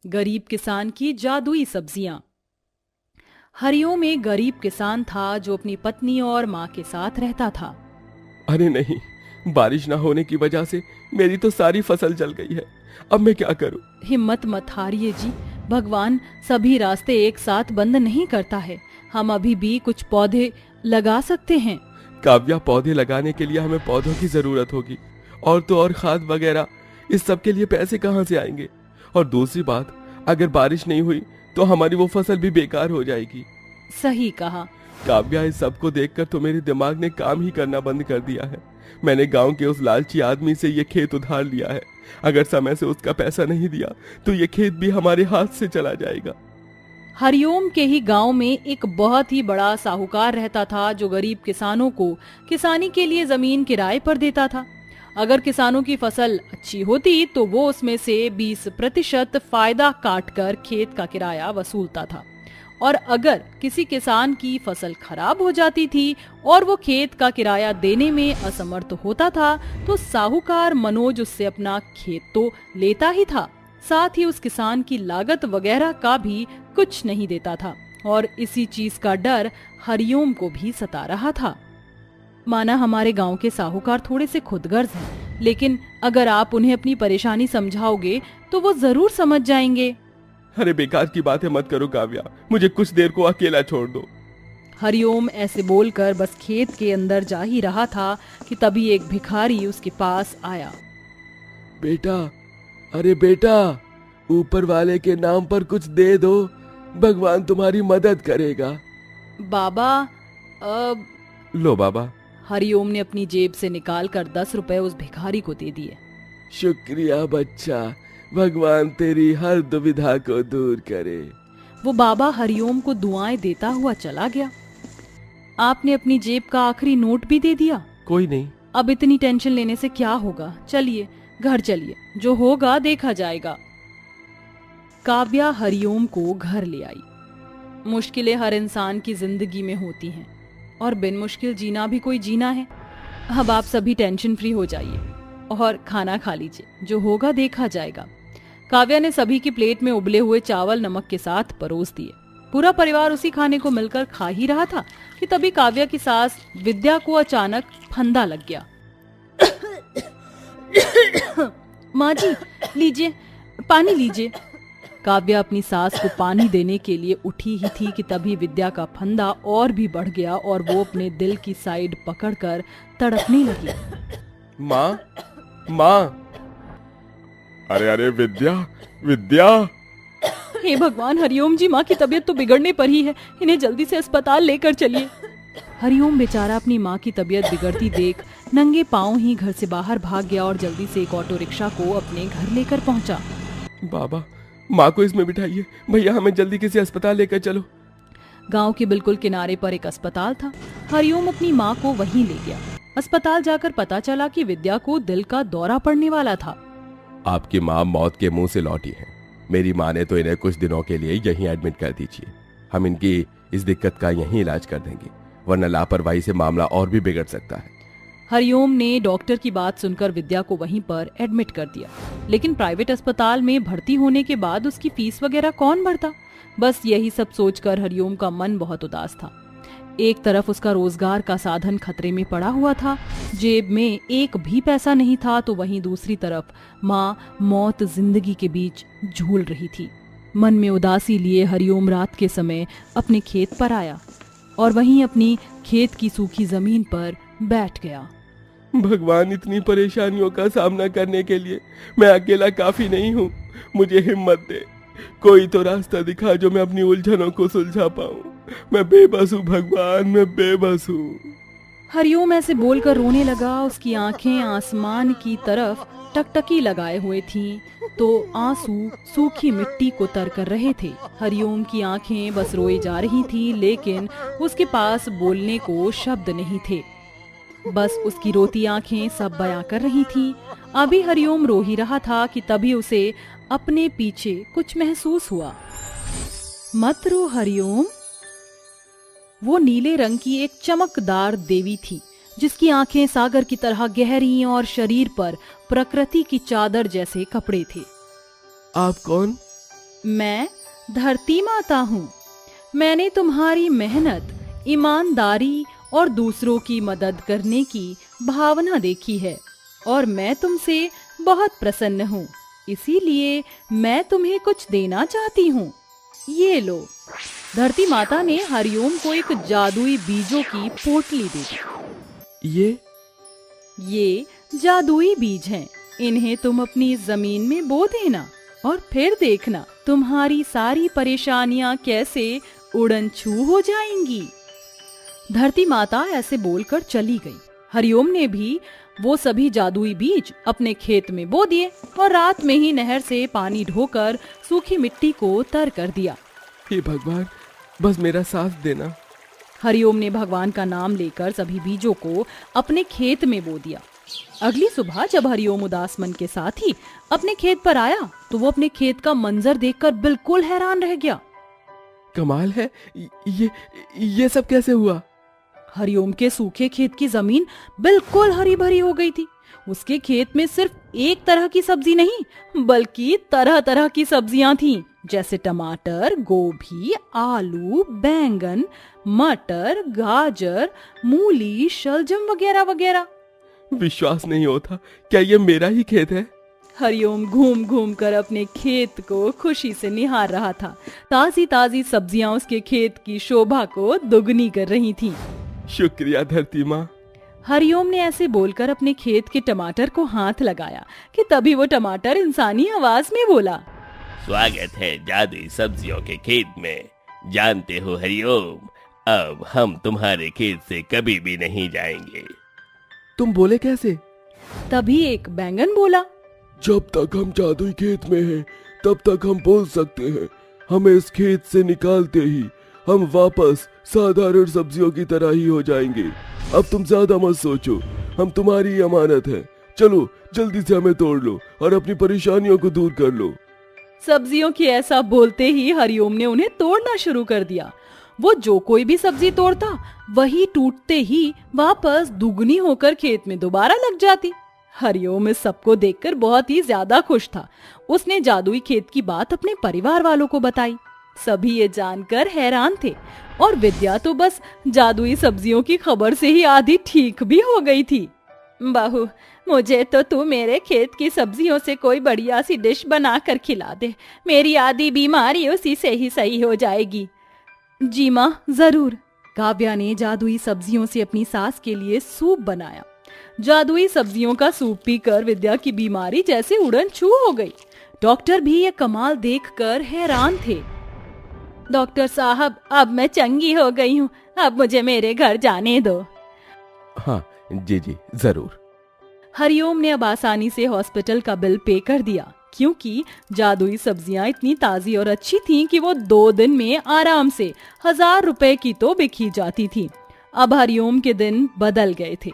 गरीब किसान की जादुई सब्जियां। हरिओम एक गरीब किसान था जो अपनी पत्नी और माँ के साथ रहता था। अरे नहीं, बारिश ना होने की वजह से मेरी तो सारी फसल जल गई है। अब मैं क्या करूं? हिम्मत मत हारिए जी, भगवान सभी रास्ते एक साथ बंद नहीं करता है। हम अभी भी कुछ पौधे लगा सकते हैं। काव्या, पौधे लगाने के लिए हमें पौधों की जरूरत होगी, और तो और खाद वगैरह। इस सब के लिए पैसे कहाँ से आएंगे? और दूसरी बात, अगर बारिश नहीं हुई तो हमारी वो फसल भी बेकार हो जाएगी। सही कहा। काव्या, इस सब को देखकर तो मेरे दिमाग ने काम ही करना बंद कर दिया है। मैंने गांव के उस लालची आदमी से ये खेत उधार लिया है। अगर समय से उसका पैसा नहीं दिया तो ये खेत भी हमारे हाथ से चला जाएगा। हरिओम के ही गांव में एक बहुत ही बड़ा साहूकार रहता था जो गरीब किसानों को किसानी के लिए जमीन किराए पर देता था। अगर किसानों की फसल अच्छी होती तो वो उसमें से 20% फायदा काटकर खेत का किराया वसूलता था, और अगर किसी किसान की फसल खराब हो जाती थी और वो खेत का किराया देने में असमर्थ होता था तो साहूकार मनोज उससे अपना खेत तो लेता ही था, साथ ही उस किसान की लागत वगैरह का भी कुछ नहीं देता था। और इसी चीज का डर हरिओम को भी सता रहा था। माना हमारे गांव के साहूकार थोड़े से खुदगर्ज हैं, लेकिन अगर आप उन्हें अपनी परेशानी समझाओगे तो वो जरूर समझ जाएंगे। अरे बेकार की बातें मत करो काव्या, मुझे कुछ देर को अकेला छोड़ दो। हरिओम ऐसे बोलकर बस खेत के अंदर जा ही रहा था कि तभी एक भिखारी उसके पास आया। बेटा, अरे बेटा, ऊपर वाले के नाम पर कुछ दे दो, भगवान तुम्हारी मदद करेगा। बाबा, अब लो बाबा। हरिओम ने अपनी जेब से निकालकर 10 रुपए उस भिखारी को दे दिए। शुक्रिया बच्चा, भगवान तेरी हर दुविधा को दूर करे। वो बाबा हरिओम को दुआएं देता हुआ चला गया। आपने अपनी जेब का आखिरी नोट भी दे दिया। कोई नहीं, अब इतनी टेंशन लेने से क्या होगा, चलिए घर चलिए, जो होगा देखा जाएगा। काव्या हरिओम को घर ले आई। मुश्किलें हर इंसान की जिंदगी में होती हैं, और बिन मुश्किल जीना भी कोई जीना है। अब आप सभी टेंशन फ्री हो जाइए और खाना खा लीजिए, जो होगा देखा जाएगा। काव्या ने सभी की प्लेट में उबले हुए चावल नमक के साथ परोस दिए। पूरा परिवार उसी खाने को मिलकर खा ही रहा था कि तभी काव्या की सास विद्या को अचानक फंदा लग गया। माँ जी, लीजिए, पानी लीजिए। काव्या अपनी सास को पानी देने के लिए उठी ही थी कि तभी विद्या का फंदा और भी बढ़ गया और वो अपने दिल की साइड पकड़कर तड़पने लगी। माँ, माँ। अरे अरे विद्या, विद्या। हे भगवान, हरिओम जी, माँ की तबीयत तो बिगड़ने पर ही है, इन्हें जल्दी से अस्पताल लेकर चलिए। हरिओम बेचारा अपनी माँ की तबीयत बिगड़ती देख नंगे पांव ही घर से बाहर भाग गया और जल्दी से एक ऑटो रिक्शा को अपने घर लेकर पहुंचा। बाबा, माँ को इसमें बिठाइए। भैया, हमें जल्दी किसी अस्पताल लेकर चलो। गांव के बिल्कुल किनारे पर एक अस्पताल था। हरिओम अपनी माँ को वहीं ले गया। अस्पताल जाकर पता चला कि विद्या को दिल का दौरा पड़ने वाला था। आपकी माँ मौत के मुंह से लौटी है। मेरी माँ ने तो इन्हें कुछ दिनों के लिए यहीं एडमिट कर दीजिए। हम इनकी इस दिक्कत का यहीं इलाज कर देंगे, वरना लापरवाही से मामला और भी बिगड़ सकता है। हरिओम ने डॉक्टर की बात सुनकर विद्या को वहीं पर एडमिट कर दिया, लेकिन प्राइवेट अस्पताल में भर्ती होने के बाद उसकी फीस वगैरह कौन भरता। बस यही सब सोचकर हरिओम का मन बहुत उदास था। एक तरफ उसका रोजगार का साधन खतरे में पड़ा हुआ था, जेब में एक भी पैसा नहीं था, तो वहीं दूसरी तरफ माँ मौत जिंदगी के बीच झूल रही थी। मन में उदासी लिए हरिओम रात के समय अपने खेत पर आया और वहीं अपनी खेत की सूखी जमीन पर बैठ गया। भगवान, इतनी परेशानियों का सामना करने के लिए मैं अकेला काफी नहीं हूँ। मुझे हिम्मत दे, कोई तो रास्ता दिखा जो मैं अपनी उलझनों को सुलझा पाऊँ। मैं बेबस हूँ भगवान, मैं बेबस हूँ। हरिओम ऐसे बोलकर रोने लगा। उसकी आंखें आसमान की तरफ टकटकी लगाए हुए थीं, तो आंसू सूखी मिट्टी को तर कर रहे थे। हरिओम की आंखें बस रोई जा रही थीं, लेकिन उसके पास बोलने को शब्द नहीं थे। बस उसकी रोती आंखें सब बयां कर रही थीं। अभी हरिओम रो ही रहा था कि तभी उसे अपने पीछे कुछ महसूस हुआ। मत रो हरिओम। वो नीले रंग की एक चमकदार देवी थी, जिसकी आंखें सागर की तरह गहरी और शरीर पर प्रकृति की चादर जैसे कपड़े थे। आप कौन? मैं धरती माता हूँ। मैंने तुम्हारी मेहनत, ईमानदारी और दूसरों की मदद करने की भावना देखी है और मैं तुमसे बहुत प्रसन्न हूँ। इसीलिए मैं तुम्हें कुछ देना चाहती हूँ। ये लो। धरती माता ने हरिओम को एक जादुई बीजों की पोटली दे दी। ये जादुई बीज हैं। इन्हें तुम अपनी जमीन में बो देना और फिर देखना तुम्हारी सारी परेशानियां कैसे उड़न छू हो जाएंगी। धरती माता ऐसे बोलकर चली गई। हरिओम ने भी वो सभी जादुई बीज अपने खेत में बो दिए और रात में ही नहर से पानी ढोकर सूखी मिट्टी को तर कर दिया। हे भगवान, बस मेरा साथ देना। हरिओम ने भगवान का नाम लेकर सभी बीजों को अपने खेत में बो दिया। अगली सुबह जब हरिओम उदास मन के साथ ही अपने खेत पर आया तो वो अपने खेत का मंजर देखकर बिल्कुल हैरान रह गया। कमाल है, ये सब कैसे हुआ? हरिओम के सूखे खेत की जमीन बिल्कुल हरी भरी हो गई थी। उसके खेत में सिर्फ एक तरह की सब्जी नहीं बल्कि तरह तरह की सब्जियां थीं, जैसे टमाटर, गोभी, आलू, बैंगन, मटर, गाजर, मूली, शलजम वगैरह वगैरह। विश्वास नहीं होता, क्या ये मेरा ही खेत है? हरिओम घूम घूम कर अपने खेत को खुशी से निहार रहा था। ताजी ताजी सब्जियां उसके खेत की शोभा को दुगनी कर रही थीं। शुक्रिया धरती माँ। हरिओम ने ऐसे बोलकर अपने खेत के टमाटर को हाथ लगाया कि तभी वो टमाटर इंसानी आवाज में बोला, स्वागत है जादुई सब्जियों के खेत में। जानते हो हरिओम, अब हम तुम्हारे खेत से कभी भी नहीं जाएंगे। तुम बोले कैसे? तभी एक बैंगन बोला, जब तक हम जादुई खेत में हैं, तब तक हम बोल सकते हैं। हमें इस खेत से निकालते ही हम वापस साधारण सब्जियों की तरह ही हो जाएंगे। अब तुम ज्यादा मत सोचो, हम तुम्हारी अमानत है। चलो जल्दी से हमें तोड़ लो और अपनी परेशानियों को दूर कर लो। सब्जियों की ऐसा बोलते ही हरिओम ने उन्हें तोड़ना शुरू कर दिया। वो जो कोई भी सब्जी तोड़ता वही टूटते ही वापस दुगनी होकर खेत में दोबारा लग जाती। हरिओम इस सबको देखकर बहुत ही ज्यादा खुश था। उसने जादुई खेत की बात अपने परिवार वालों को बताई। सभी ये जानकर हैरान थे और विद्या तो बस जादुई सब्जियों की खबर से ही आधी ठीक भी हो गई थी। बहू, मुझे तो तू मेरे खेत की सब्जियों से कोई बढ़िया सी डिश बना कर खिला दे। मेरी आधी बीमारी उसी से ही सही हो जाएगी। जी माँ, जरूर। काव्या ने जादुई सब्जियों से अपनी सास के लिए सूप बनाया। जादुई सब्जियों का सूप पीकर विद्या की बीमारी जैसे उड़न छू हो गई। डॉक्टर भी ये कमाल देखकर हैरान थे। डॉक्टर साहब, अब मैं चंगी हो गई हूँ, अब मुझे मेरे घर जाने दो। हाँ जी जी जरूर। हरिओम ने अब आसानी से हॉस्पिटल का बिल पे कर दिया, क्योंकि जादुई सब्जियां इतनी ताजी और अच्छी थीं कि वो 2 दिन में आराम से 1000 रुपए की तो बिकी जाती थी। अब हरिओम के दिन बदल गए थे।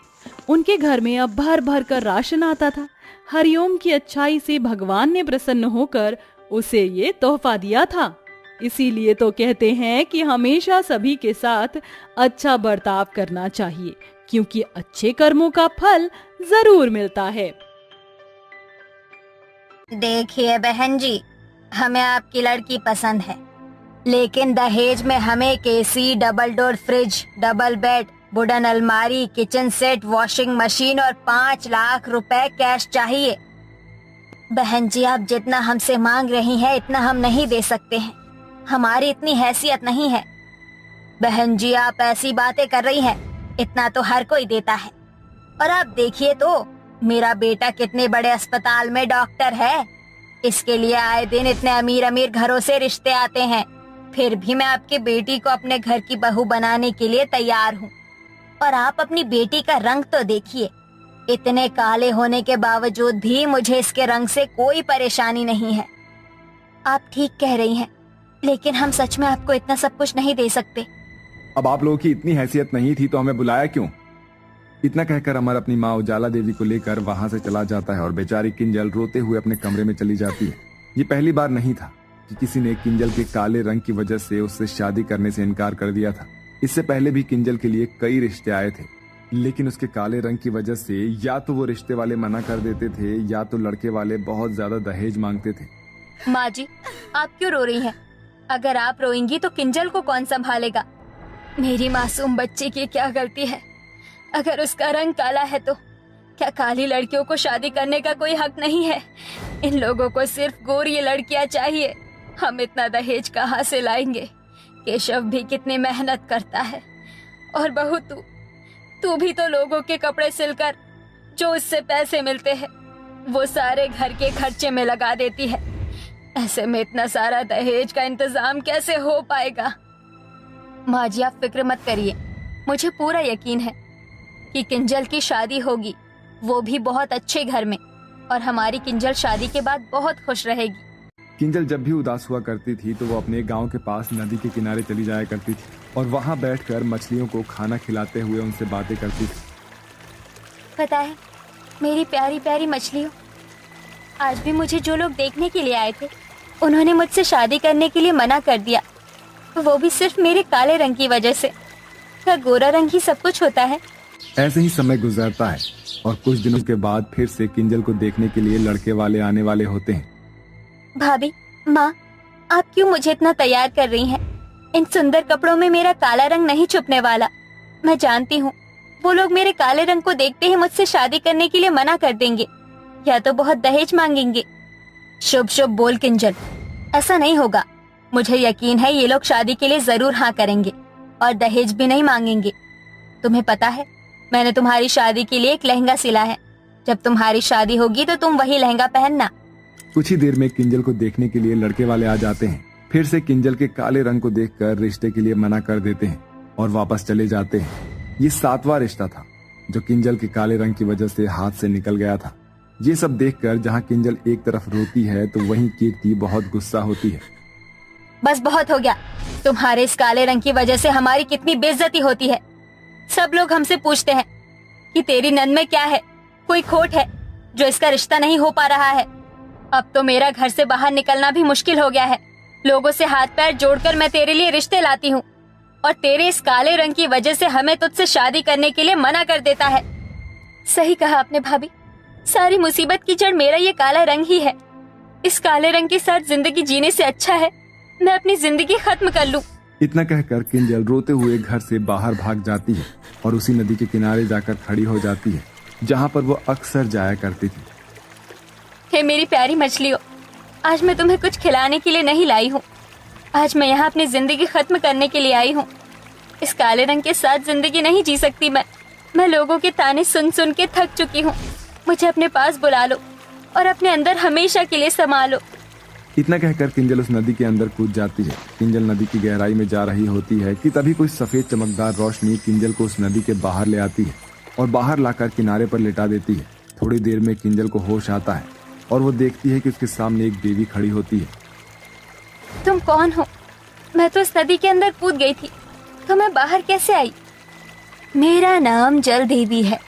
उनके घर में अब भर भर कर राशन आता था। हरिओम की अच्छाई से भगवान ने प्रसन्न होकर उसे ये तोहफा दिया था। इसीलिए तो कहते हैं कि हमेशा सभी के साथ अच्छा बर्ताव करना चाहिए, क्योंकि अच्छे कर्मों का फल जरूर मिलता है। देखिए बहन जी, हमें आपकी लड़की पसंद है, लेकिन दहेज में हमें केसी, double door fridge, double bed, wooden अलमारी, किचन सेट, वॉशिंग मशीन और 5 लाख रुपए कैश चाहिए। बहन जी, आप जितना हमसे मांग रही हैं इतना हम नहीं दे सकते हैं। हमारी इतनी हैसियत नहीं है। बहन जी, आप ऐसी बातें कर रही हैं, इतना तो हर कोई देता है। और आप देखिए तो मेरा बेटा कितने बड़े अस्पताल में डॉक्टर है। इसके लिए आए दिन इतने अमीर अमीर घरों से रिश्ते आते हैं। फिर भी मैं आपकी बेटी को अपने घर की बहू बनाने के लिए तैयार हूँ। और आप अपनी बेटी का रंग तो देखिए, इतने काले होने के बावजूद भी मुझे इसके रंग से कोई परेशानी नहीं है। आप ठीक कह रही हैं, लेकिन हम सच में आपको इतना सब कुछ नहीं दे सकते। अब आप लोगों की इतनी हैसियत नहीं थी तो हमें बुलाया क्यों? इतना कहकर अमर अपनी माँ उजाला देवी को लेकर वहां से चला जाता है और बेचारी किंजल रोते हुए अपने कमरे में चली जाती है। ये पहली बार नहीं था कि किसी ने किंजल के काले रंग की वजह से उससे शादी करने से इनकार कर दिया था। इससे पहले भी किंजल के लिए कई रिश्ते आए थे, लेकिन उसके काले रंग की वजह से या तो वो रिश्ते वाले मना कर देते थे या तो लड़के वाले बहुत ज्यादा दहेज मांगते थे। माँ जी, आप क्यों रो रही हैं? अगर आप रोएंगी तो किंजल को कौन संभालेगा? मेरी मासूम बच्ची की क्या गलती है? अगर उसका रंग काला है तो क्या काली लड़कियों को शादी करने का कोई हक नहीं है? इन लोगों को सिर्फ गोरी लड़कियां चाहिए। हम इतना दहेज कहाँ से लाएंगे? केशव भी कितनी मेहनत करता है, और बहू तू भी तो लोगों के कपड़े सिलकर जो उससे पैसे मिलते हैं वो सारे घर के खर्चे में लगा देती है। ऐसे में इतना सारा दहेज का इंतजाम कैसे हो पाएगा? माँ जी, आप फिक्र मत करिए, मुझे पूरा यकीन है कि किंजल की शादी होगी, वो भी बहुत अच्छे घर में, और हमारी किंजल शादी के बाद बहुत खुश रहेगी। किंजल जब भी उदास हुआ करती थी तो वो अपने गांव के पास नदी के किनारे चली जाया करती थी और वहां बैठकर मछलियों को खाना खिलाते हुए उनसे बातें करती थी। पता है मेरी प्यारी प्यारी मछलियों, आज भी मुझे जो लोग देखने के लिए आए थे उन्होंने मुझसे शादी करने के लिए मना कर दिया, वो भी सिर्फ मेरे काले रंग की वजह से। क्या गोरा रंग ही सब कुछ होता है? ऐसे ही समय गुजरता है और कुछ दिनों के बाद फिर से किंजल को देखने के लिए लड़के वाले आने वाले होते हैं। भाभी, माँ, आप क्यों मुझे इतना तैयार कर रही हैं? इन सुंदर कपड़ों में मेरा काला रंग नहीं छुपने वाला। मैं जानती हूँ वो लोग मेरे काले रंग को देखते ही मुझसे शादी करने के लिए मना कर देंगे, या तो बहुत दहेज मांगेंगे। शुभ शुभ बोल किंजल, ऐसा नहीं होगा। मुझे यकीन है ये लोग शादी के लिए जरूर हाँ करेंगे और दहेज भी नहीं मांगेंगे। तुम्हें पता है, मैंने तुम्हारी शादी के लिए एक लहंगा सिला है। जब तुम्हारी शादी होगी तो तुम वही लहंगा पहनना। कुछ ही देर में किंजल को देखने के लिए लड़के वाले आ जाते हैं। फिर से किंजल के काले रंग को देखकर रिश्ते के लिए मना कर देते हैं और वापस चले जाते हैं। ये 7वां रिश्ता था जो किंजल के काले रंग की वजह से हाथ से निकल गया था। ये सब देखकर जहाँ किंजल एक तरफ रोती है तो वहीं कीर्ति बहुत गुस्सा होती है। बस बहुत हो गया, तुम्हारे इस काले रंग की वजह से हमारी कितनी बेइज्जती होती है। सब लोग हमसे पूछते हैं कि तेरी नंद में क्या है, कोई खोट है जो इसका रिश्ता नहीं हो पा रहा है। अब तो मेरा घर से बाहर निकलना भी मुश्किल हो गया है। लोगों से हाथ पैर जोड़कर मैं तेरे लिए रिश्ते लाती हूँ, और तेरे इस काले रंग की वजह से हमें तुझसे शादी करने के लिए मना कर देता है। सही कहा आपने भाभी, सारी मुसीबत की जड़ मेरा ये काला रंग ही है। इस काले रंग के साथ जिंदगी जीने से अच्छा है मैं अपनी जिंदगी खत्म कर लूं। इतना कहकर किंजल रोते हुए घर से बाहर भाग जाती है और उसी नदी के किनारे जाकर खड़ी हो जाती है जहाँ पर वो अक्सर जाया करती थी। हे मेरी प्यारी मछलियों, आज मैं तुम्हें कुछ खिलाने के लिए नहीं लाई हूँ। आज मैं यहाँ अपनी जिंदगी खत्म करने के लिए आई हूँ। इस काले रंग के साथ जिंदगी नहीं जी सकती मैं लोगों के ताने सुन सुन के थक चुकी हूँ। मुझे अपने पास बुला लो और अपने अंदर हमेशा के लिए समा लो। इतना कहकर किंजल उस नदी के अंदर कूद जाती है। किंजल नदी की गहराई में जा रही होती है कि तभी कोई सफेद चमकदार रोशनी किंजल को उस नदी के बाहर ले आती है और बाहर लाकर किनारे पर लेटा देती है। थोड़ी देर में किंजल को होश आता है और वो देखती है कि उसके सामने एक देवी खड़ी होती है। तुम कौन हो? मैं तो इस नदी के अंदर कूद गई थी, तो मैं बाहर कैसे आई? मेरा नाम जल देवी है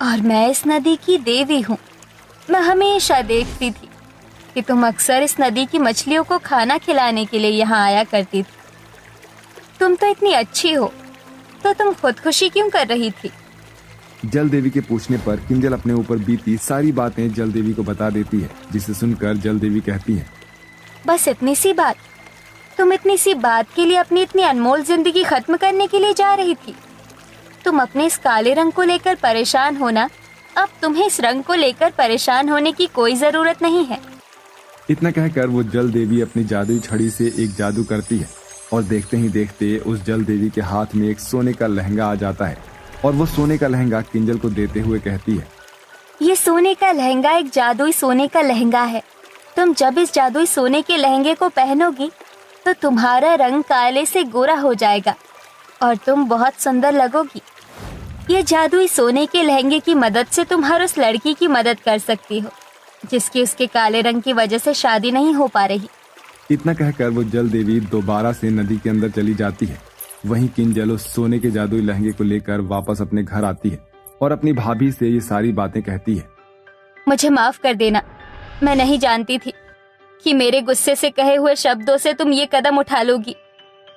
और मैं इस नदी की देवी हूँ। मैं हमेशा देखती थी कि तुम अक्सर इस नदी की मछलियों को खाना खिलाने के लिए यहाँ आया करती थी। तुम तो इतनी अच्छी हो, तो तुम खुदकुशी क्यों कर रही थी? जल देवी के पूछने पर किंजल अपने ऊपर बीती सारी बातें जल देवी को बता देती है, जिसे सुनकर जल देवी कहती है, बस इतनी सी बात? तुम इतनी सी बात के लिए अपनी इतनी अनमोल जिंदगी खत्म करने के लिए जा रही थी? तुम अपने इस काले रंग को लेकर परेशान होना, अब तुम्हें इस रंग को लेकर परेशान होने की कोई जरूरत नहीं है। इतना कहकर वो जल देवी अपनी जादुई छड़ी से एक जादू करती है और देखते ही देखते उस जल देवी के हाथ में एक सोने का लहंगा आ जाता है और वो सोने का लहंगा किंजल को देते हुए कहती है, ये सोने का लहंगा एक जादुई सोने का लहंगा है। तुम जब इस जादुई सोने के लहंगे को पहनोगी तो तुम्हारा रंग काले से गोरा हो जाएगा और तुम बहुत सुंदर लगोगी। ये जादुई सोने के लहंगे की मदद से तुम हर उस लड़की की मदद कर सकती हो जिसकी उसके काले रंग की वजह से शादी नहीं हो पा रही। इतना कहकर वो जल देवी दोबारा से नदी के अंदर चली जाती है। वहीं किंजल उस सोने के जादुई लहंगे को लेकर वापस अपने घर आती है और अपनी भाभी से ये सारी बातें कहती है। मुझे माफ कर देना, मैं नहीं जानती थी कि मेरे गुस्से से कहे हुए शब्दों से तुम ये कदम उठा लोगी।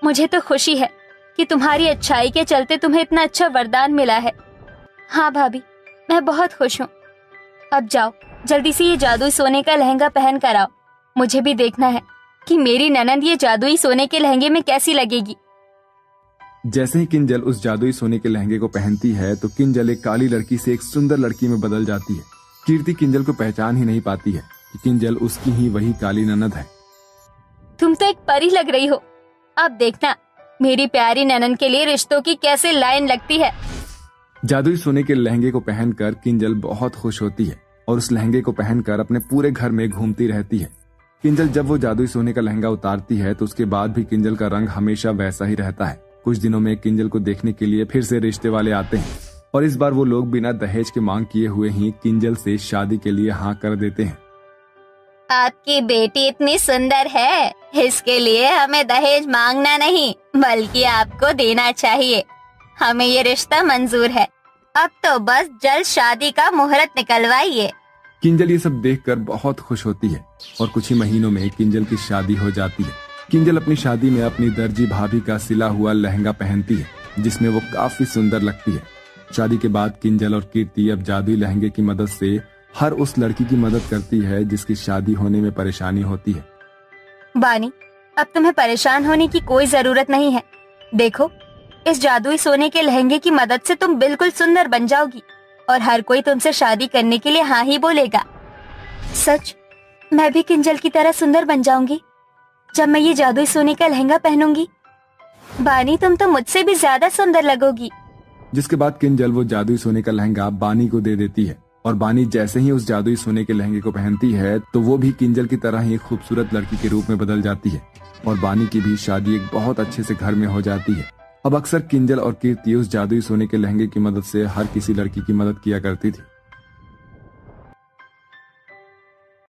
मुझे तो खुशी है कि तुम्हारी अच्छाई के चलते तुम्हें इतना अच्छा वरदान मिला है। हाँ भाभी, मैं बहुत खुश हूँ। अब जाओ, जल्दी से ये जादुई सोने का लहंगा पहन कर आओ मुझे भी देखना है कि मेरी ननद ये जादुई सोने के लहंगे में कैसी लगेगी। जैसे ही किंजल उस जादुई सोने के लहंगे को पहनती है तो किंजल एक काली लड़की से एक सुंदर लड़की में बदल जाती है। कीर्ति किंजल को पहचान ही नहीं पाती है कि किंजल उसकी ही वही काली ननद है। तुम तो एक परी लग रही हो। अब देखना मेरी प्यारी ननद के लिए रिश्तों की कैसे लाइन लगती है। जादुई सोने के लहंगे को पहनकर किंजल बहुत खुश होती है और उस लहंगे को पहनकर अपने पूरे घर में घूमती रहती है। किंजल जब वो जादुई सोने का लहंगा उतारती है तो उसके बाद भी किंजल का रंग हमेशा वैसा ही रहता है। कुछ दिनों में किंजल को देखने के लिए फिर से रिश्ते वाले आते हैं और इस बार वो लोग बिना दहेज के मांग किए हुए ही किंजल से शादी के लिए हाँ कर देते हैं। आपकी बेटी इतनी सुंदर है, इसके लिए हमें दहेज मांगना नहीं बल्कि आपको देना चाहिए। हमें ये रिश्ता मंजूर है। अब तो बस जल्द शादी का मुहूर्त निकलवाइए। किंजल ये सब देखकर बहुत खुश होती है और कुछ ही महीनों में किंजल की शादी हो जाती है। किंजल अपनी शादी में अपनी दर्जी भाभी का सिला हुआ लहंगा पहनती है जिसमें वो काफी सुंदर लगती है। शादी के बाद किंजल और कीर्ति अब जादुई लहंगे की मदद से हर उस लड़की की मदद करती है जिसकी शादी होने में परेशानी होती है। बानी, अब तुम्हें परेशान होने की कोई जरूरत नहीं है। देखो, इस जादुई सोने के लहंगे की मदद से तुम बिल्कुल सुंदर बन जाओगी और हर कोई तुमसे शादी करने के लिए हाँ ही बोलेगा। सच, मैं भी किंजल की तरह सुंदर बन जाऊंगी जब मैं ये जादुई सोने का लहंगा पहनूंगी। बानी, तुम तो मुझसे भी ज्यादा सुंदर लगोगी। जिसके बाद किंजल वो जादुई सोने का लहंगा बानी को दे देती है और बानी जैसे ही उस जादुई सोने के लहंगे को पहनती है तो वो भी किंजल की तरह ही खूबसूरत लड़की के रूप में बदल जाती है और बानी की भी शादी एक बहुत अच्छे से घर में हो जाती है। अब अक्सर किंजल और कीर्ति उस जादुई सोने के लहंगे की मदद से हर किसी लड़की की मदद किया करती थी।